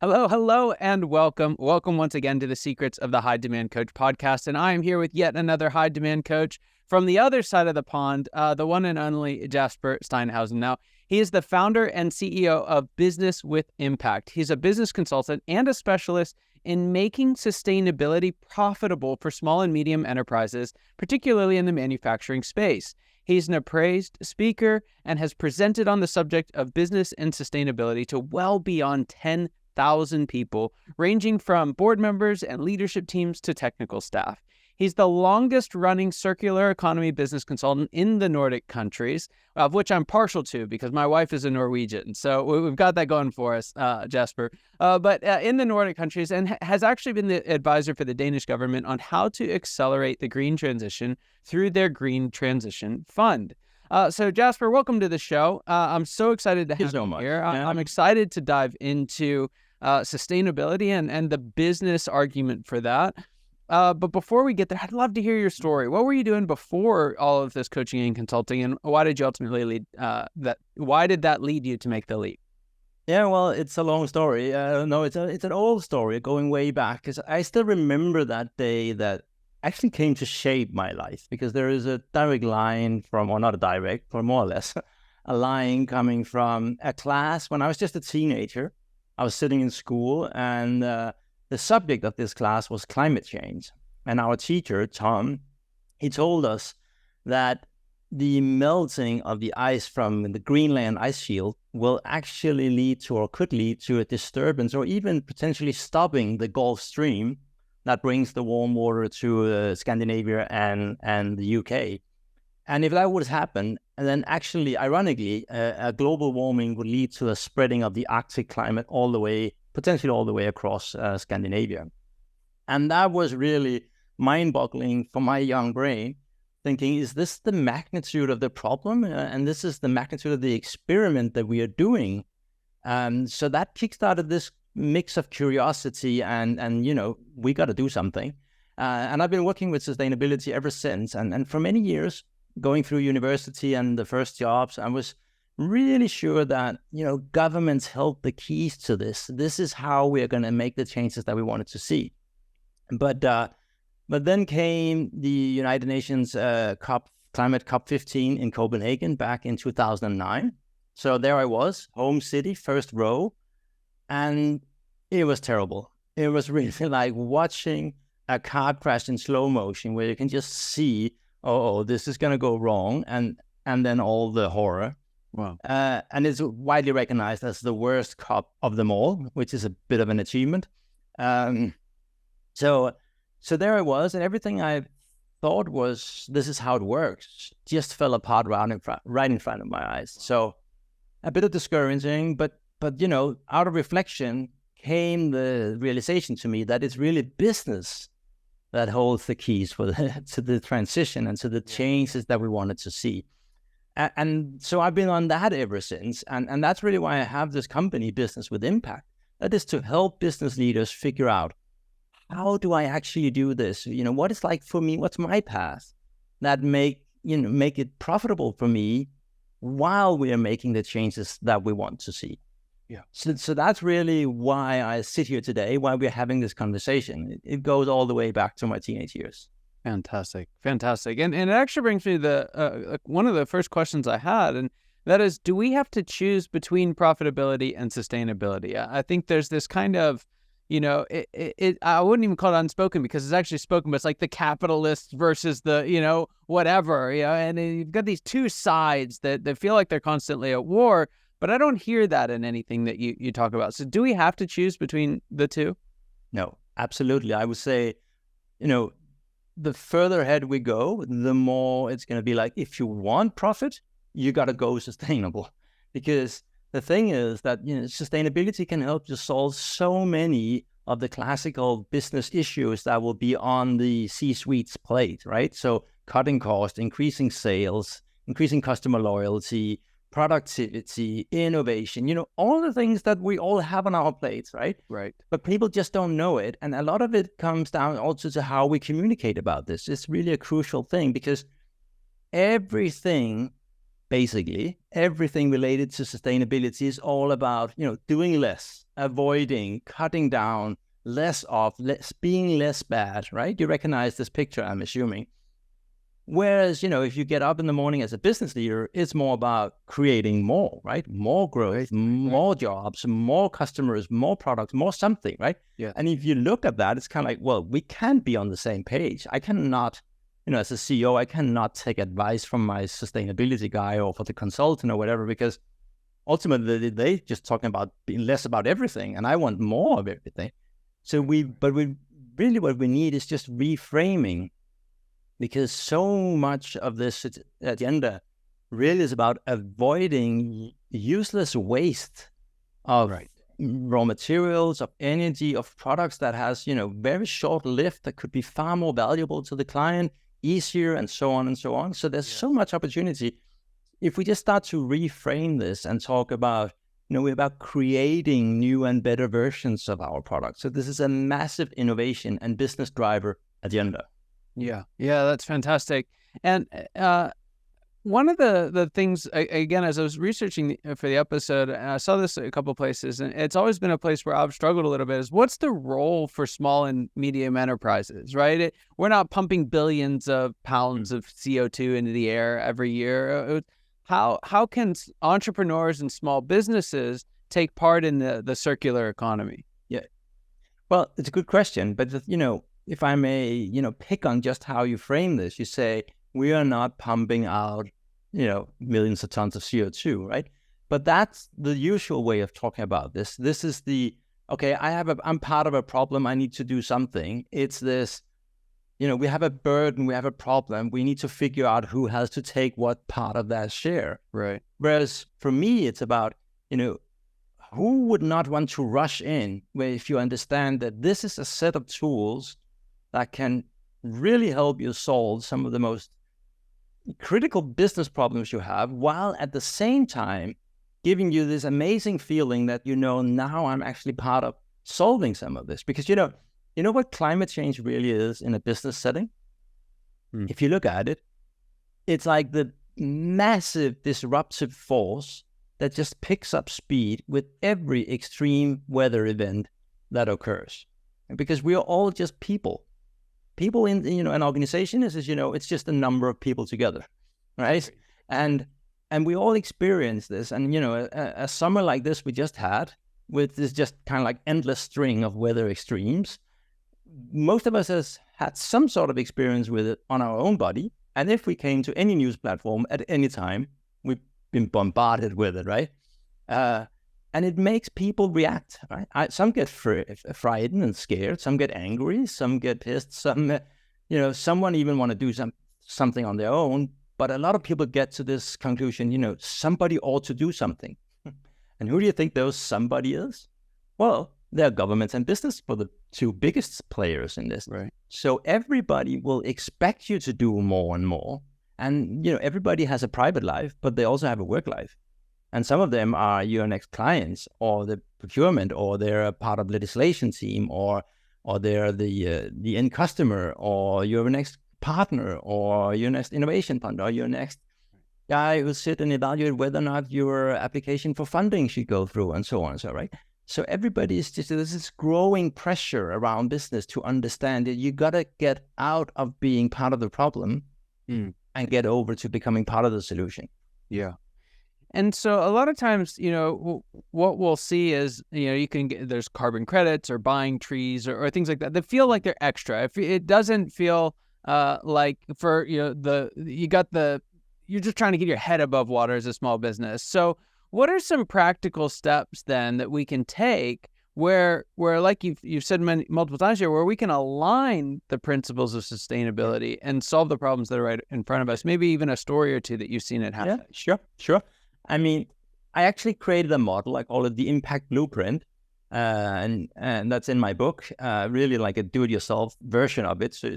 Hello, and welcome. Welcome once again to the Secrets of the High Demand Coach podcast. And I am here with yet another high demand coach from the other side of the pond, the one and only Jasper Steinhausen. Now, he is the founder and CEO of Business with Impact. He's a business consultant and a specialist in making sustainability profitable for small and medium enterprises, particularly in the manufacturing space. He's an appraised speaker and has presented on the subject of business and sustainability to well beyond 10,000 people, ranging from board members and leadership teams to technical staff. He's the longest running circular economy business consultant in the Nordic countries, of which I'm partial to because my wife is a Norwegian. So we've got that going for us, Jasper. But in the Nordic countries, and has actually been the advisor for the Danish government on how to accelerate the green transition through their Green Transition Fund. So Jasper, welcome to the show. I'm so excited to have you here. I'm excited to dive into sustainability and the business argument for that. But before we get there, I'd love to hear your story. What were you doing before all of this coaching and consulting, and why did you ultimately lead that? Why did that lead you to make the leap? Yeah, well, it's a long story. No, it's an old story going way back. Because I still remember that day that actually came to shape my life. Because there is a direct line from, or not a direct, but more or less, a line coming from a class when I was just a teenager. I was sitting in school, and the subject of this class was climate change. And our teacher, Tom, he told us that the melting of the ice from the Greenland ice shield will actually lead to, or could lead to, a disturbance, or even potentially stopping the Gulf Stream that brings the warm water to Scandinavia and the UK. And if that would happen, and then actually, ironically, a global warming would lead to a spreading of the Arctic climate potentially all the way across Scandinavia. And that was really mind-boggling for my young brain, thinking, is this the magnitude of the problem? And this is the magnitude of the experiment that we are doing. So that kickstarted this mix of curiosity and we got to do something. And I've been working with sustainability ever since. And for many years, going through university and the first jobs, I was really sure that, governments held the keys to this. This is how we are going to make the changes that we wanted to see. But then came the United Nations Climate COP15 in Copenhagen back in 2009. So there I was, home city, first row, and it was terrible. It was really like watching a car crash in slow motion, where you can just see, oh, this is going to go wrong, and then all the horror. Wow. And it's widely recognized as the worst COP of them all, which is a bit of an achievement. So there I was, and everything I thought was, this is how it works, just fell apart right in front of my eyes. So a bit of discouraging, but out of reflection came the realization to me that it's really business that holds the keys to the transition and to the changes that we wanted to see. And so I've been on that ever since. And that's really why I have this company, Business with Impact. That is to help business leaders figure out, how do I actually do this? What it's like for me, what's my path that make it profitable for me while we are making the changes that we want to see. Yeah. So that's really why I sit here today, why we're having this conversation. It goes all the way back to my teenage years. Fantastic. And it actually brings me to one of the first questions I had, and that is, do we have to choose between profitability and sustainability? I think there's this kind of, I wouldn't even call it unspoken because it's actually spoken, but it's like the capitalists versus the, whatever, and you've got these two sides that feel like they're constantly at war, but I don't hear that in anything that you talk about. So do we have to choose between the two? No, absolutely. I would say, the further ahead we go, the more it's going to be like, if you want profit, you got to go sustainable. Because the thing is that, sustainability can help you solve so many of the classical business issues that will be on the C-suite's plate, right? So cutting costs, increasing sales, increasing customer loyalty, productivity, innovation, all the things that we all have on our plates, right? Right. But people just don't know it. And a lot of it comes down also to how we communicate about this. It's really a crucial thing, because everything basically, everything related to sustainability is all about, doing less, avoiding, cutting down, less of, being less bad, right? You recognize this picture, I'm assuming. Whereas, if you get up in the morning as a business leader, it's more about creating more, right? More growth, more jobs, more customers, more products, more something, right? Yeah. And if you look at that, it's kind of like, well, we can't be on the same page. I cannot, as a CEO, I cannot take advice from my sustainability guy or for the consultant or whatever, because ultimately they just talking about being less about everything, and I want more of everything. So what we need is just reframing, because so much of this agenda really is about avoiding useless waste of raw materials, of energy, of products that has, very short lived, that could be far more valuable to the client, easier, and so on and so on. So there's so much opportunity. If we just start to reframe this and talk about, we're about creating new and better versions of our products. So this is a massive innovation and business driver agenda. Yeah, that's fantastic. And one of the things, again, as I was researching for the episode, and I saw this a couple of places, and it's always been a place where I've struggled a little bit, is what's the role for small and medium enterprises, right? We're not pumping billions of pounds of CO2 into the air every year. How can entrepreneurs and small businesses take part in the circular economy? Yeah, well, it's a good question, but if I may, pick on just how you frame this, you say, we are not pumping out, millions of tons of CO2, right? But that's the usual way of talking about this. This is I'm part of a problem. I need to do something. It's this, we have a burden, we have a problem. We need to figure out who has to take what part of that share. Right. Whereas for me, it's about, who would not want to rush in where if you understand that this is a set of tools that can really help you solve some of the most critical business problems you have, while at the same time giving you this amazing feeling that, now I'm actually part of solving some of this. Because, you know what climate change really is in a business setting? If you look at it, it's like the massive disruptive force that just picks up speed with every extreme weather event that occurs. Because we are all just people. People in, an organization is, it's just a number of people together, right? And we all experience this. And, a summer like this we just had, with this just kind of like endless string of weather extremes, most of us has had some sort of experience with it on our own body. And if we came to any news platform at any time, we've been bombarded with it, right? And it makes people react, right? Some get frightened and scared. Some get angry. Some get pissed. Some, someone even want to do something on their own. But a lot of people get to this conclusion, somebody ought to do something. And who do you think those somebody is? Well, they're governments and business for the two biggest players in this. Right. So everybody will expect you to do more and more. And, everybody has a private life, but they also have a work life. And some of them are your next clients, or the procurement, or they're a part of legislation team, or they're the end customer, or your next partner, or your next innovation fund, or your next guy who sit and evaluate whether or not your application for funding should go through, and so on. So, right. So everybody is just, there's this growing pressure around business to understand that you got to get out of being part of the problem and get over to becoming part of the solution. Yeah. And so a lot of times, what we'll see is, you can get, there's carbon credits or buying trees or things like that that feel like they're extra. If it doesn't feel like for, you're just trying to get your head above water as a small business. So what are some practical steps then that we can take where like you've said multiple times here, where we can align the principles of sustainability and solve the problems that are right in front of us? Maybe even a story or two that you've seen it happen. Yeah, sure. I mean, I actually created a model. I call it the impact blueprint. And that's in my book, really like a do-it-yourself version of it. So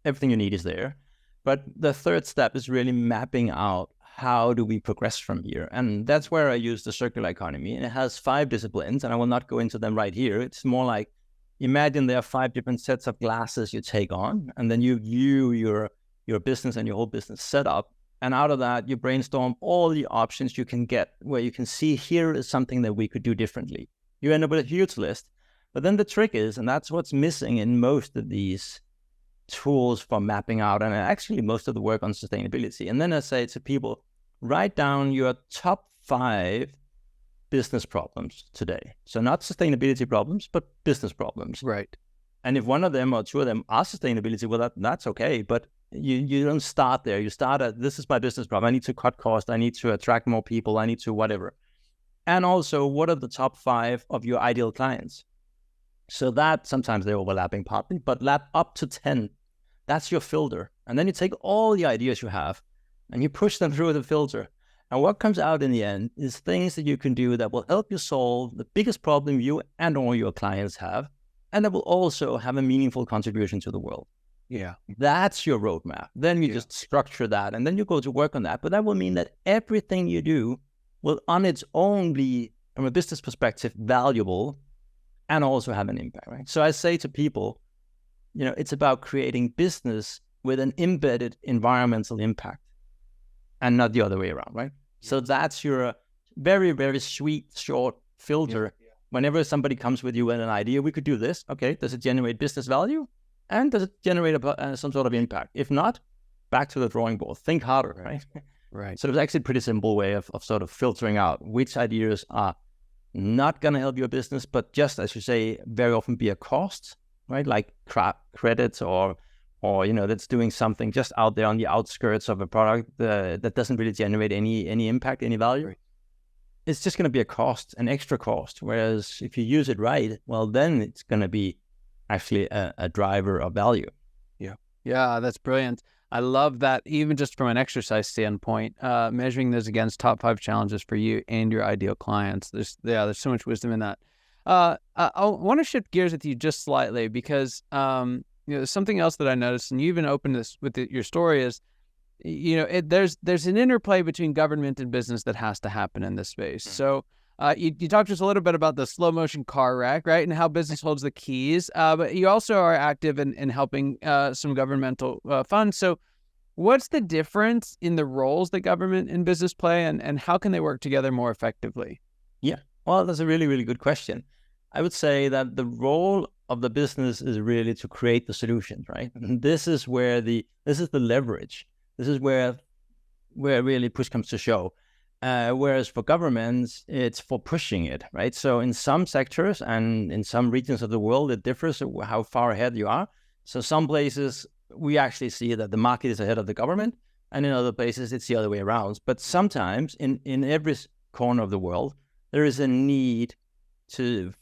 everything you need is there. But the third step is really mapping out how do we progress from here. And that's where I use the circular economy. And it has 5 disciplines, and I will not go into them right here. It's more like, imagine there are 5 different sets of glasses you take on, and then you view your business and your whole business setup And out of that, you brainstorm all the options you can get, where you can see here is something that we could do differently. You end up with a huge list. But then the trick is, and that's what's missing in most of these tools for mapping out, and actually most of the work on sustainability. And then I say to people, write down your top 5 business problems today. So not sustainability problems, but business problems. Right. And if one of them or 2 of them are sustainability, well, that's okay. But you don't start there. You start at, this is my business problem. I need to cut costs. I need to attract more people. I need to whatever. And also, what are the top 5 of your ideal clients? So that sometimes they're overlapping partly, but lap up to 10. That's your filter. And then you take all the ideas you have and you push them through the filter. And what comes out in the end is things that you can do that will help you solve the biggest problem you and all your clients have, and that will also have a meaningful contribution to the world. Yeah. That's your roadmap. Then you just structure that, and then you go to work on that. But that will mean that everything you do will on its own be, from a business perspective, valuable and also have an impact, right? So I say to people, it's about creating business with an embedded environmental impact and not the other way around, right? Yeah. So that's your very, very sweet, short filter. Yeah. Whenever somebody comes with you with an idea, we could do this. Okay, does it generate business value? And does it generate some sort of impact? If not, back to the drawing board. Think harder, right? Right. So it's actually a pretty simple way of sort of filtering out which ideas are not going to help your business, but just, as you say, very often be a cost, right? Like credits or that's doing something just out there on the outskirts of a product that doesn't really generate any impact, any value. Right. It's just going to be a cost, an extra cost. Whereas if you use it right, well, then it's going to be actually a driver of value. Yeah, that's brilliant. I love that. Even just from an exercise standpoint, measuring those against top 5 challenges for you and your ideal clients. There's so much wisdom in that. I want to shift gears with you just slightly because something else that I noticed, and you even opened this with your story, is there's an interplay between government and business that has to happen in this space. So you talked to us a little bit about the slow motion car wreck, right, and how business holds the keys. But you also are active in helping some governmental funds. So what's the difference in the roles that government and business play, and how can they work together more effectively? Yeah, well, that's a really, really good question. I would say that the role of the business is really to create the solutions, right? And this is the leverage. This is where really push comes to show. Whereas for governments, it's for pushing it, right? So in some sectors and in some regions of the world, it differs how far ahead you are. So some places we actually see that the market is ahead of the government, and in other places it's the other way around. But sometimes in every corner of the world, there is a need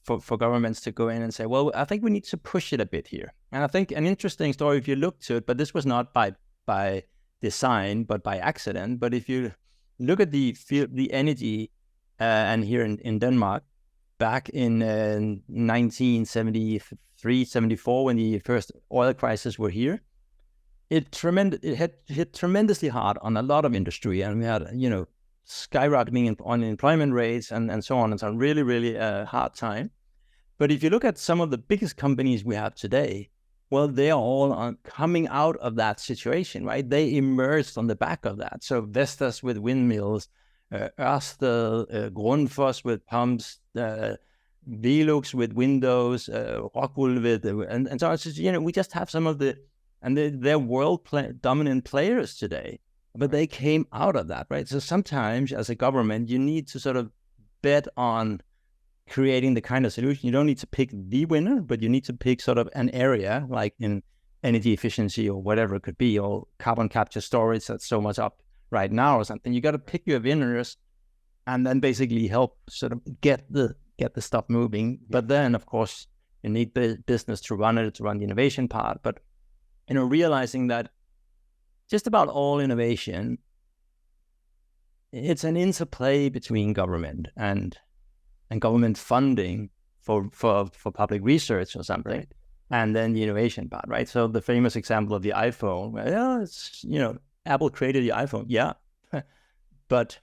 for governments to go in and say, well, I think we need to push it a bit here. And I think an interesting story, if you look to it, but this was not by design, but by accident. But if you look at the energy and here in Denmark, back in 1973, 74, when the first oil crisis were here, it hit tremendously hard on a lot of industry, and we had skyrocketing unemployment rates and so on. It's a really, really hard time. But if you look at some of the biggest companies we have today, well, they are all coming out of that situation, right? They emerged on the back of that. So Vestas with windmills, Ørsted, Grundfos with pumps, Velux with windows, Rockwool with, and so it's just, we just have some of they're dominant players today, but they came out of that, right? So sometimes as a government, you need to sort of bet on creating the kind of solution. You don't need to pick the winner, but you need to pick sort of an area, like in energy efficiency or whatever it could be, or carbon capture storage that's so much up right now or something. You got to pick your winners and then basically help sort of get the stuff moving. But then, of course, you need the business to run it, to run the innovation part. But, realizing that just about all innovation, it's an interplay between government and government funding for public research or something, right, and then the innovation part, right? So the famous example of the iPhone, it's, Apple created the iPhone, yeah, but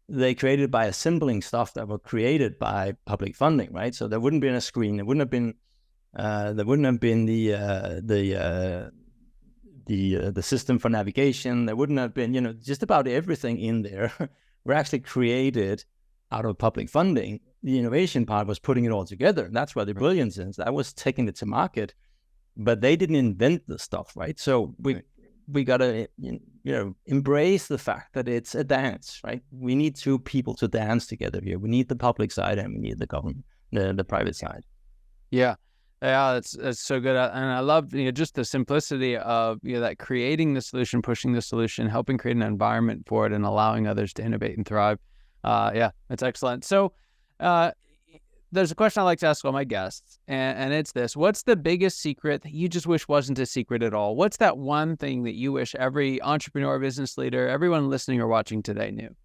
they created by assembling stuff that were created by public funding, right? So there wouldn't have been a screen, there wouldn't have been the the system for navigation. There wouldn't have been, just about everything in there were actually created out of public funding. The innovation part was putting it all together. That's where the brilliance is. That was taking it to market, but they didn't invent the stuff, right? So we got to, embrace the fact that it's a dance, right? We need two people to dance together here. We need the public side and we need the government, the private side. Yeah. Yeah, that's so good. And I love, just the simplicity of, that creating the solution, pushing the solution, helping create an environment for it and allowing others to innovate and thrive. Yeah, that's excellent. So there's a question I like to ask all my guests, and it's this. What's the biggest secret that you just wish wasn't a secret at all? What's that one thing that you wish every entrepreneur, business leader, everyone listening or watching today knew?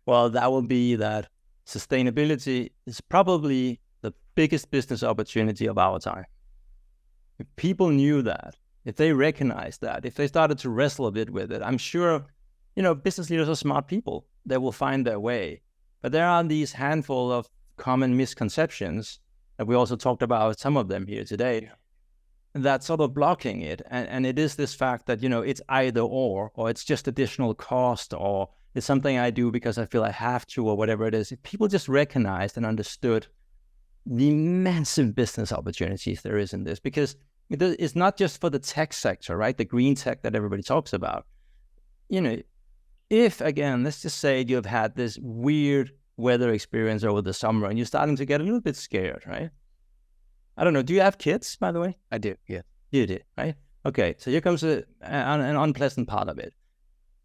Well, that would be that sustainability is probably the biggest business opportunity of our time. If people knew that, if they recognized that, if they started to wrestle a bit with it, I'm sure, business leaders are smart people. They will find their way. But there are these handful of common misconceptions that we also talked about, some of them here today, that's sort of blocking it. And it is this fact that, it's either or it's just additional cost, or it's something I do because I feel I have to, or whatever it is. If people just recognized and understood the massive business opportunities there is in this, because it's not just for the tech sector, right? The green tech that everybody talks about. If, again, let's just say you've had this weird weather experience over the summer and you're starting to get a little bit scared, right? I don't know. Do you have kids, by the way? I do, yeah. You do, right? Okay, so here comes an unpleasant part of it.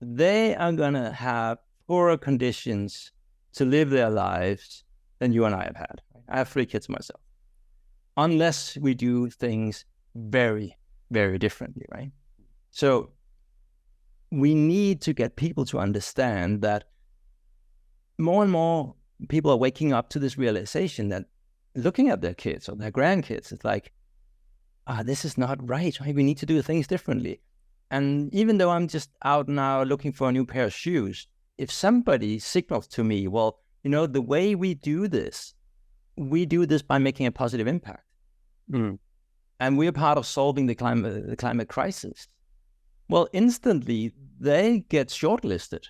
They are going to have poorer conditions to live their lives than you and I have had. I have 3 kids myself. Unless we do things very, very differently, right? So we need to get people to understand that more and more people are waking up to this realization that looking at their kids or their grandkids, it's like, this is not right? We need to do things differently. And even though I'm just out now looking for a new pair of shoes, if somebody signals to me, well, the way we do this by making a positive impact. And we're part of solving the climate crisis. Well, instantly, they get shortlisted.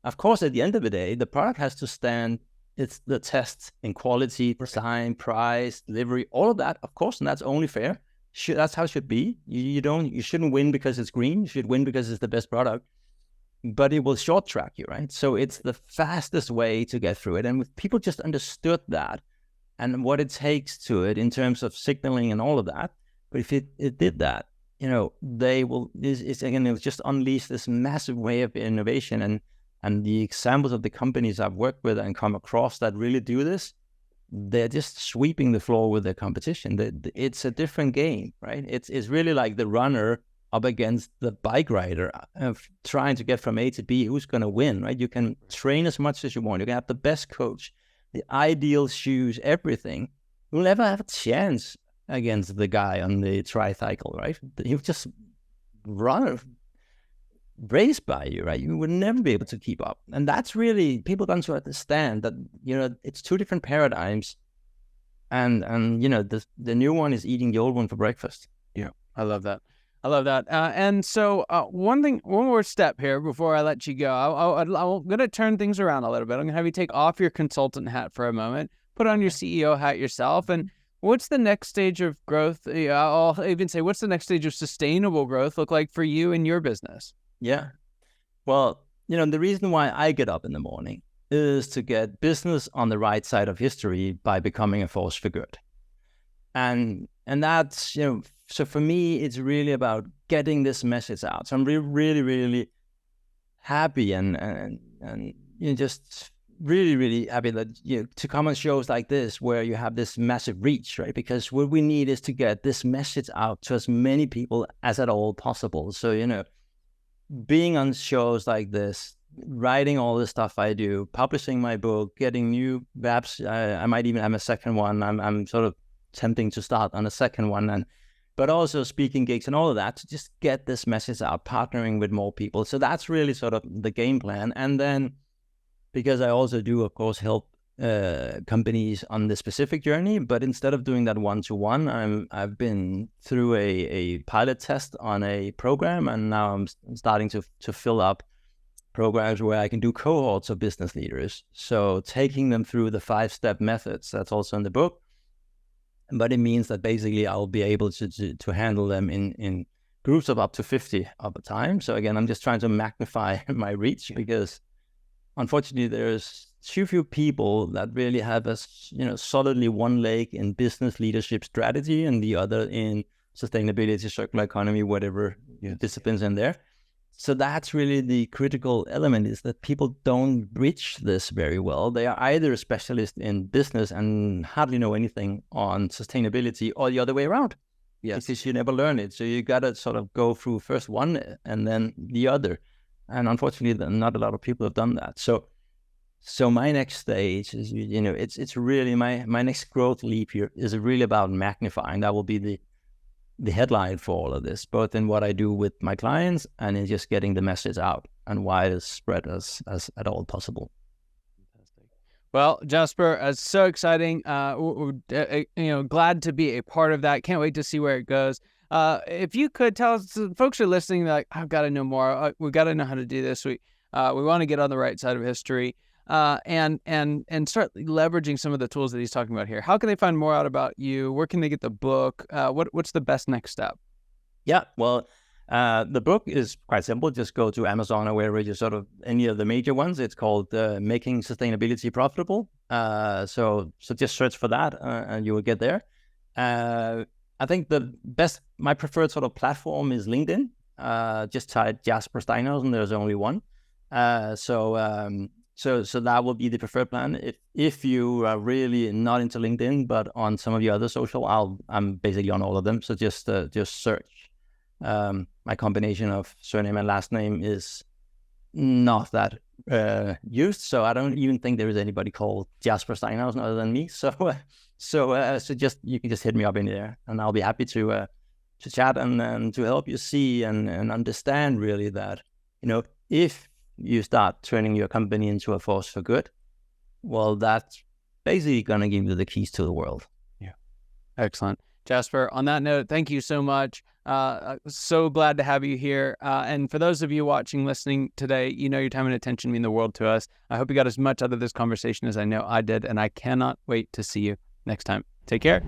Of course, at the end of the day, the product has to stand the test in quality, design, price, delivery, all of that, of course, and that's only fair. That's how it should be. You shouldn't win because it's green. You should win because it's the best product. But it will short track you, right? So it's the fastest way to get through it. And if people just understood that and what it takes to it in terms of signaling and all of that, but if it did that, they will, it'll just unleash this massive wave of innovation. And the examples of the companies I've worked with and come across that really do this, they're just sweeping the floor with their competition. It's a different game, right? It's really like the runner up against the bike rider of trying to get from A to B. Who's going to win, right? You can train as much as you want. You can have the best coach, the ideal shoes, everything. You'll never have a chance against the guy on the tricycle, right? He'll just race by you, right? You would never be able to keep up. And that's really, people don't understand that, it's 2 different paradigms. And the new one is eating the old one for breakfast. Yeah, I love that. And so one more step here before I let you go. I'm going to turn things around a little bit. I'm going to have you take off your consultant hat for a moment, put on your CEO hat yourself. And what's the next stage of growth? I'll even say, what's the next stage of sustainable growth look like for you and your business? Yeah. Well, the reason why I get up in the morning is to get business on the right side of history by becoming a force for good. And that's, so for me, it's really about getting this message out. So I'm really, really happy and just really, really happy that, to come on shows like this where you have this massive reach, right? Because what we need is to get this message out to as many people as at all possible. So, being on shows like this, writing all the stuff I do, publishing my book, getting new apps. I might even have a second one. I'm sort of tempting to start on a second one, but also speaking gigs and all of that to just get this message out, partnering with more people. So that's really sort of the game plan. And then, because I also do, of course, help companies on the specific journey, but instead of doing that one-to-one, I've been through a pilot test on a program, and now I'm starting to fill up programs where I can do cohorts of business leaders. So taking them through the 5-step methods, that's also in the book, but it means that basically I'll be able to handle them in groups of up to 50 at a time. So again, I'm just trying to magnify my reach, because unfortunately there's too few people that really have a solidly one leg in business leadership strategy and the other in sustainability, circular economy, whatever disciplines in there. So that's really the critical element, is that people don't bridge this very well. They are either a specialist in business and hardly know anything on sustainability, or the other way around. Yes. Because you never learn it. So you got to sort of go through first one and then the other. And unfortunately, not a lot of people have done that. So my next stage is, it's really my next growth leap here is really about magnifying. That will be the headline for all of this, both in what I do with my clients and in just getting the message out and wide as spread as at all possible. Well, Jasper, it's so exciting. We're glad to be a part of that. Can't wait to see where it goes. If you could tell us, folks are listening, like, I've got to know more. We've got to know how to do this. We want to get on the right side of history. And start leveraging some of the tools that he's talking about here. How can they find more out about you? Where can they get the book? What's the best next step? Yeah, well, the book is quite simple. Just go to Amazon or wherever you any of the major ones. It's called Making Sustainability Profitable. So just search for that and you will get there. I think my preferred sort of platform is LinkedIn. Just type Jasper Steinhausen. There's only one. So that will be the preferred plan. If you are really not into LinkedIn, but on some of the other social, I'm basically on all of them. So just search. My combination of surname and last name is not that used, so I don't even think there is anybody called Jasper Steinhausen other than me. So just you can just hit me up in there, and I'll be happy to chat and to help you see and understand really that if you start turning your company into a force for good, well, that's basically going to give you the keys to the world. Yeah. Excellent. Jasper, on that note, thank you so much. So glad to have you here. And for those of you watching, listening today, your time and attention mean the world to us. I hope you got as much out of this conversation as I know I did, and I cannot wait to see you next time. Take care.